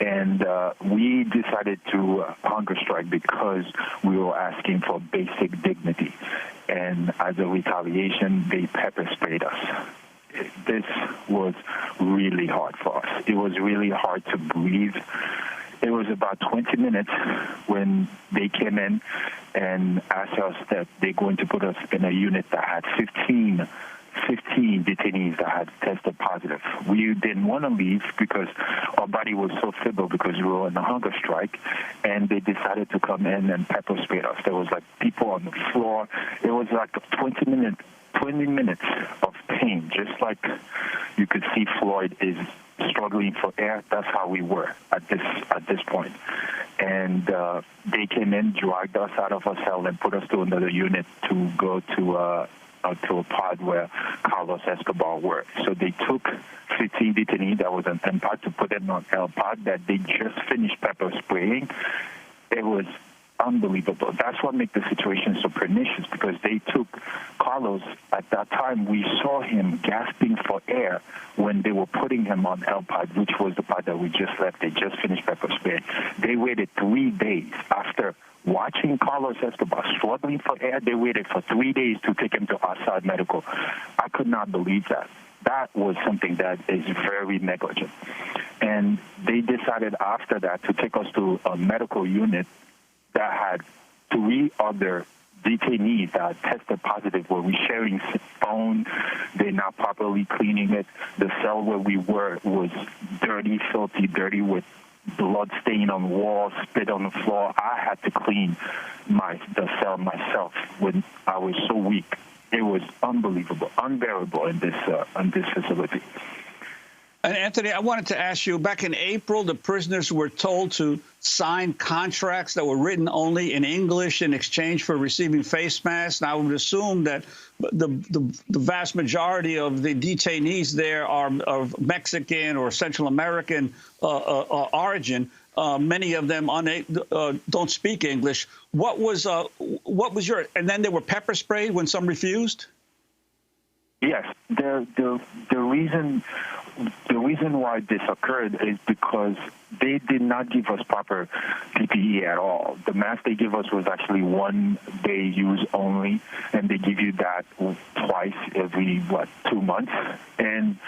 And we decided to hunger strike because we were asking for basic dignity. And as a retaliation, they pepper sprayed us. This was really hard for us. It was really hard to breathe. It was about 20 minutes when they came in and asked us that they're going to put us in a unit that had 15 detainees that had tested positive. We didn't want to leave because our body was so feeble because we were on a hunger strike, and they decided to come in and pepper spray us. There was like people on the floor. It was like 20 minutes of pain, just like you could see Floyd is struggling for air. That's how we were at this point. And they came in, dragged us out of our cell, and put us to another unit to go to a pod where Carlos Escobar worked. So they took 15 detainees that was an M pod to put them on L pod that they just finished pepper spraying. It was unbelievable. That's what makes the situation so pernicious, because they took Carlos. At that time, we saw him gasping for air when they were putting him on L-Pod, which was the pod that we just left. They just finished pepper spray. They waited 3 days after watching Carlos Escobar struggling for air. They waited for 3 days to take him to outside medical. I could not believe that. That was something that is very negligent. And they decided after that to take us to a medical unit that had 3 other detainees that tested positive, where we sharing phone. They're not properly cleaning it. The cell where we were was dirty, filthy, dirty, with blood stain on walls, spit on the floor. I had to clean the cell myself when I was so weak. It was unbelievable, unbearable in this facility. And Anthony, I wanted to ask you, back in April, the prisoners were told to sign contracts that were written only in English in exchange for receiving face masks. And I would assume that the vast majority of the detainees there are of Mexican or Central American origin. Many of them don't speak English. What was your? And then they were pepper sprayed when some refused? Yes, the reason why this occurred is because they did not give us proper PPE at all. The mask they give us was actually 1 day use only, and they give you that twice every 2 months. And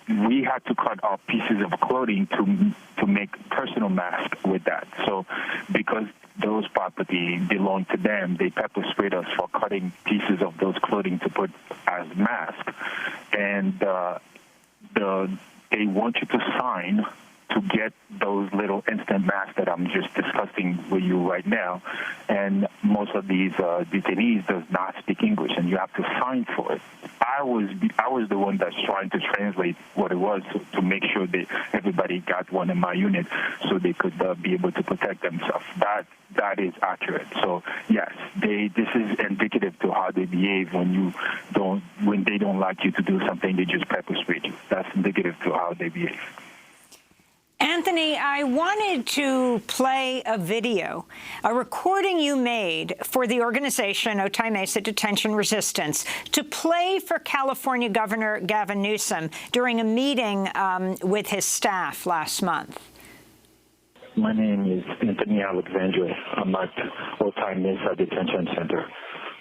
we had to cut off pieces of clothing to make personal masks with that. So because those property belonged to them, they pepper sprayed us for cutting pieces of those clothing to put as masks. And they want you to sign to get those little instant masks that I'm just discussing with you right now. And most of these detainees does not speak English, and you have to sign for it. I was the one that's trying to translate what it was to make sure that everybody got one in my unit so they could be able to protect themselves. That is accurate. So yes, this is indicative to how they behave when they don't like you to do something. They just pepper spray you. That's indicative to how they behave. Anthony, I wanted to play a video, a recording you made for the organization Otay Mesa Detention Resistance, to play for California Governor Gavin Newsom during a meeting with his staff last month. My name is Anthony Alexandre. I'm at Otay Mesa Detention Center.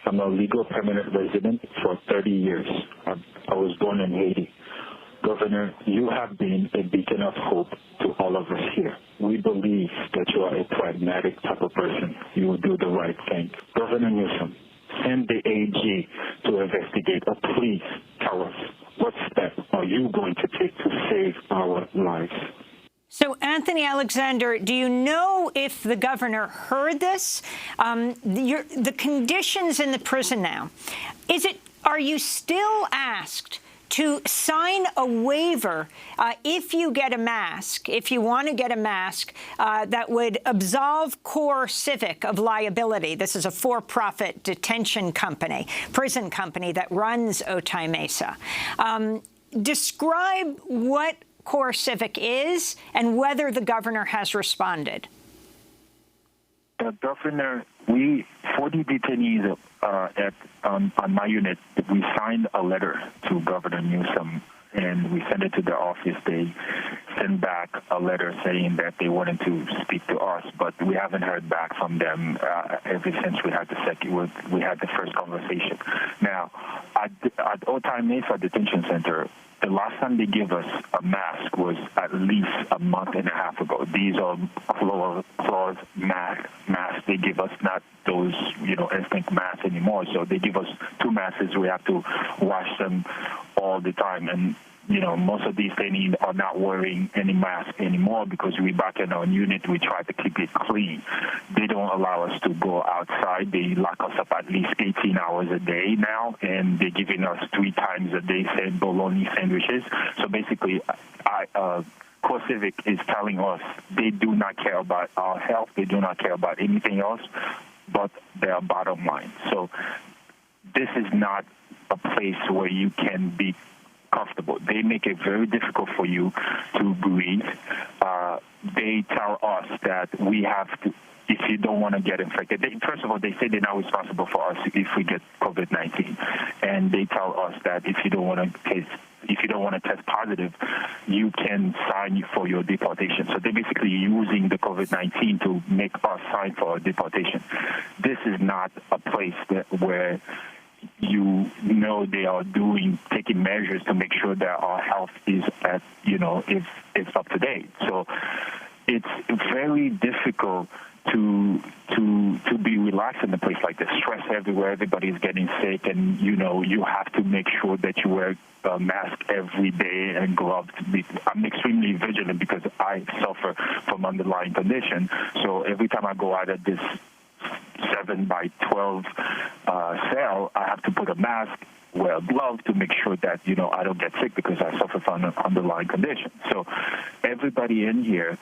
I'm a legal permanent resident for 30 years. I was born in Haiti. Governor, you have been a beacon of hope to all of us here. We believe that you are a pragmatic type of person. You will do the right thing. Governor Newsom, send the AG to investigate, or please tell us what step are you going to take to save our lives. So, Anthony Alexander, do you know if the governor heard this? The conditions in the prison now, are you still asked to sign a waiver if you get a mask, if you want to get a mask, that would absolve Core Civic of liability? This is a for-profit detention company, prison company that runs Otay Mesa. Describe what Core Civic is and whether the governor has responded. The governor, 40 detainees on my unit, we signed a letter to Governor Newsom, and we sent it to their office. They sent back a letter saying that they wanted to speak to us, but we haven't heard back from them ever since we had the first conversation. Now, at Otay Mesa Detention Center, the last time they gave us a mask was at least a month and a half ago. These are cloth masks. They give us not those, instinct masks anymore. So they give us 2 masks. We have to wash them all the time. And, most of these detainees are not wearing any mask anymore because we back in our unit, we try to keep it clean. They don't allow us to go outside. They lock us up at least 18 hours a day now, and they're giving us 3 times a day bologna sandwiches. So basically, Core Civic is telling us they do not care about our health. They do not care about anything else but their bottom line. So this is not a place where you can be comfortable. They make it very difficult for you to breathe. They tell us that we have to if you don't want to get infected. First of all, they say they're not responsible for us if we get COVID-19, and they tell us that if you don't want to test positive, you can sign for your deportation. So they're basically using the COVID-19 to make us sign for a deportation. This is not a place where you know they are taking measures to make sure that our health is is up to date. So it's very difficult to be relaxed in a place like this. Stress everywhere, everybody's getting sick, and you have to make sure that you wear a mask every day and gloves. I'm extremely vigilant because I suffer from underlying condition. So every time I go out of this 7x12 cell, I have to put a mask, wear a glove to make sure that I don't get sick because I suffer from an underlying condition. So everybody in here,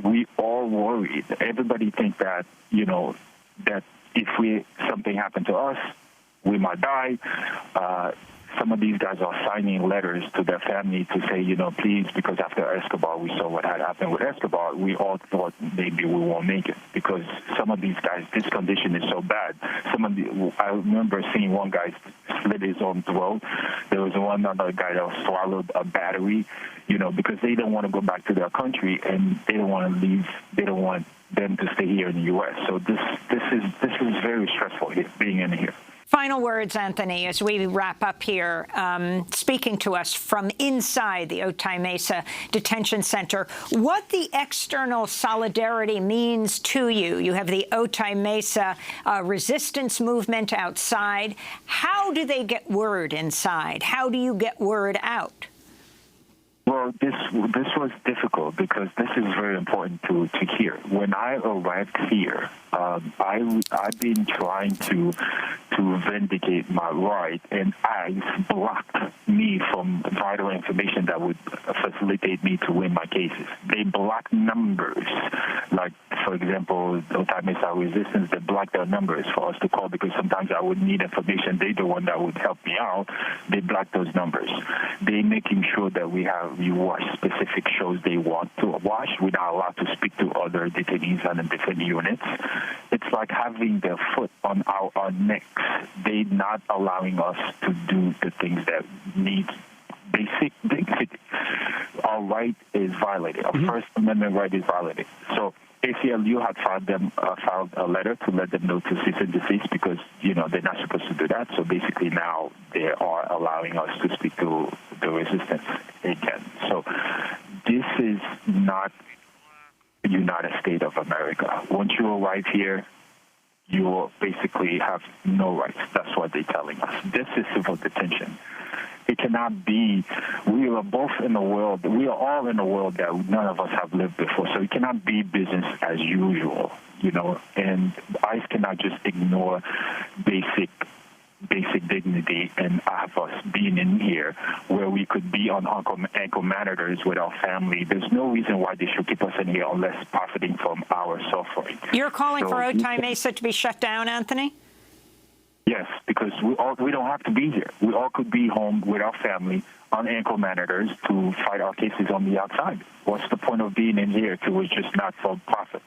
we all worried. Everybody think that that if something happened to us, we might die. Some of these guys are signing letters to their family to say, please, because after Escobar, we saw what had happened with Escobar. We all thought maybe we won't make it because some of these guys, this condition is so bad. I remember seeing one guy slit his own throat. There was one other guy that swallowed a battery, because they don't want to go back to their country and they don't want to leave. They don't want them to stay here in the U.S. So this is very stressful being in here. Final words, Anthony, as we wrap up here, speaking to us from inside the Otay Mesa Detention Center, what the external solidarity means to you. You have the Otay Mesa resistance movement outside. How do they get word inside? How do you get word out? Well, this was difficult because this is very important to hear. When I arrived here, I've been trying to vindicate my right, and ICE blocked me from vital information that would facilitate me to win my cases. They blocked numbers, like, for example, Otay Mesa Resistance, they blocked their numbers for us to call because sometimes I would need information. They're the one that would help me out. They blocked those numbers. They're making sure that you watch specific shows they want to watch. We're not allowed to speak to other detainees on the different units. It's like having their foot on our necks. They're not allowing us to do the things that need basic. Our right is violated. Our First Amendment right is violated. So ACLU had filed a letter to let them know to cease and desist because, they're not supposed to do that. So basically now they are allowing us to speak to the resistance again. So this is not the United States of America. Once you arrive here, you basically have no rights. That's what they're telling us. This is civil detention. It cannot be. We are both in the world. We are all in a world that none of us have lived before. So it cannot be business as usual, And ICE cannot just ignore basic dignity and have us being in here where we could be on ankle monitors with our family. There's no reason why they should keep us in here unless profiting from our suffering. You're calling for Otay Mesa to be shut down, Anthony? Yes, because we don't have to be here. We all could be home with our family on ankle monitors to fight our cases on the outside. What's the point of being in here if it was just not for profit?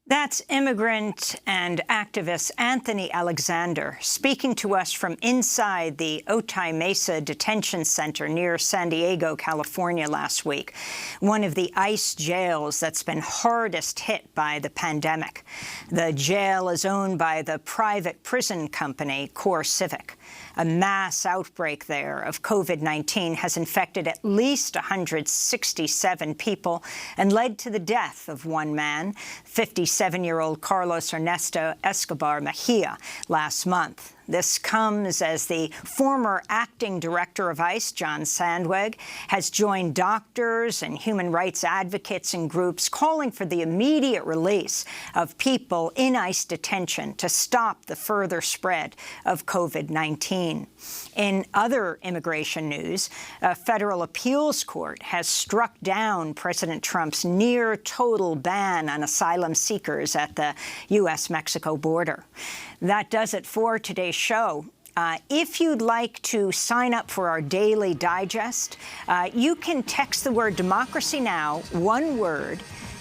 That's immigrant and activist Anthony Alexander speaking to us from inside the Otay Mesa Detention Center near San Diego, California last week, one of the ICE jails that's been hardest hit by the pandemic. The jail is owned by the private prison company CoreCivic. A mass outbreak there of COVID-19 has infected at least 167 people and led to the death of one man, 57-year-old Carlos Ernesto Escobar Mejia, last month. This comes as the former acting director of ICE, John Sandweg, has joined doctors and human rights advocates and groups calling for the immediate release of people in ICE detention to stop the further spread of COVID-19. In other immigration news, a federal appeals court has struck down President Trump's near-total ban on asylum seekers at the U.S.-Mexico border. That does it for today's show. If you'd like to sign up for our daily digest, you can text the word Democracy Now, one word,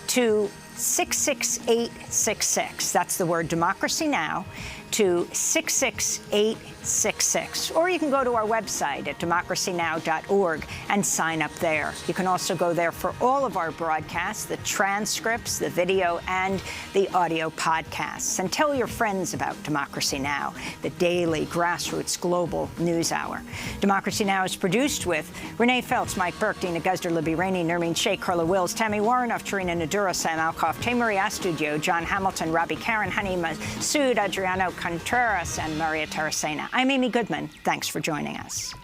to 66866. That's the word Democracy Now! To 66866. Or you can go to our website at democracynow.org and sign up there. You can also go there for all of our broadcasts, the transcripts, the video, and the audio podcasts. And tell your friends about Democracy Now!, the daily grassroots global news hour. Democracy Now! Is produced with Renee Feltz, Mike Burke, Dina Guzder, Libby Rainey, Nermeen Sheikh, Carla Wills, Tammy Warrenoff, Tarina Nadura, Sam Alcoff, Taymuri Astudio, John Hamilton, Robbie Karen, Hani Masood, Adriano Contreras, and Maria Taracena. I'm Amy Goodman. Thanks for joining us.